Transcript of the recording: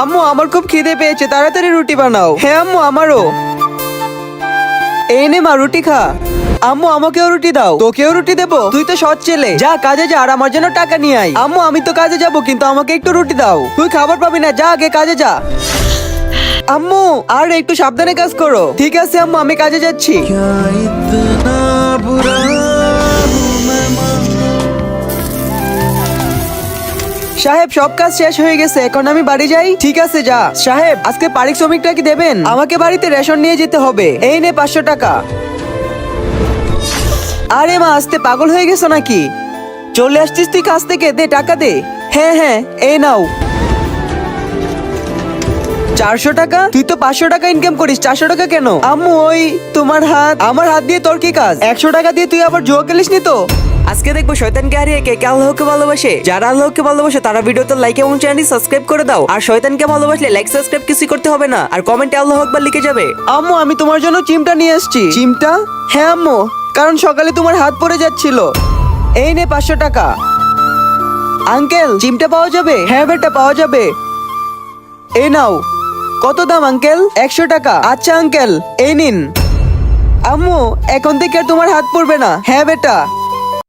আম্মু আমার খুব খিদে পেয়েছে, তাড়াতাড়ি রুটি বানাও। হ্যাঁ আম্মু, আমারও। এই নে মা, রুটি খা। আম্মু আমাকেও রুটি দাও। তোকেও রুটি দেবো? তুই তো সৎ ছেলে, যা কাজে যা আর আমার জন্য টাকা নিয়ে আয়। আম্মু আমি তো কাজে যাব, কিন্তু আমাকে একটু রুটি দাও। তুই খাবার পাবি না, যা আগে কাজে যা। আম্মু আর একটু সাবধানে কাজ করো। ঠিক আছে আম্মু, আমি কাজে যাচ্ছি। সাহেব সব কাজ শেষ হয়ে গেছে, এখন আমি বাড়ি যাই। ঠিক আছে যা। সাহেব আজকে পারিশ্রমিকটা কি দেবেন? আমাকে বাড়িতে রেশন নিয়ে যেতে হবে। এই নে 500 টাকা। আরে মা, আসতে পাগল হয়ে গেছো নাকি? চলে আসছিস তুই কাজ থেকে, দে টাকা দে। হ্যাঁ হ্যাঁ, এই নাও 400 টাকা। তুই তো 500 টাকা ইনকাম করিস, 400 টাকা কেন? আম্মু ওই তোমার হাত আমার হাত দিয়ে তোর কি কাজ? 100 টাকা দিয়ে তুই আবার জুয়া খেলিস নি তো? আজকে দেখবো শয়তানকে হারিয়ে কে কে আল্লাহকে ভালোবাসে। যারা আল্লাহকে ভালোবাসে তারা ভিডিওতে লাইক এবং চ্যানেলটি সাবস্ক্রাইব করে দাও। আর শয়তানকে ভালোবাসলে লাইক সাবস্ক্রাইব কিছু করতে হবে না, আর কমেন্টে আল্লাহু আকবার লিখে যাবে। আম্মু আমি তোমার জন্য চিমটা নিয়ে আসছি। চিমটা? হ্যাঁ আম্মু, কারণ সকালে তোমার হাত পড়ে যাচ্ছিল। এই নে 500 টাকা। আঙ্কেল চিমটা পাওয়া যাবে? হ্যাঁ বেটা পাওয়া যাবে। এই নাও। কত দাম আঙ্কেল? 100 টাকা। আচ্ছা আঙ্কেল, এই নিন। আম্মু এখন থেকে আর তোমার হাত পড়বে না। হ্যাঁ বেটা।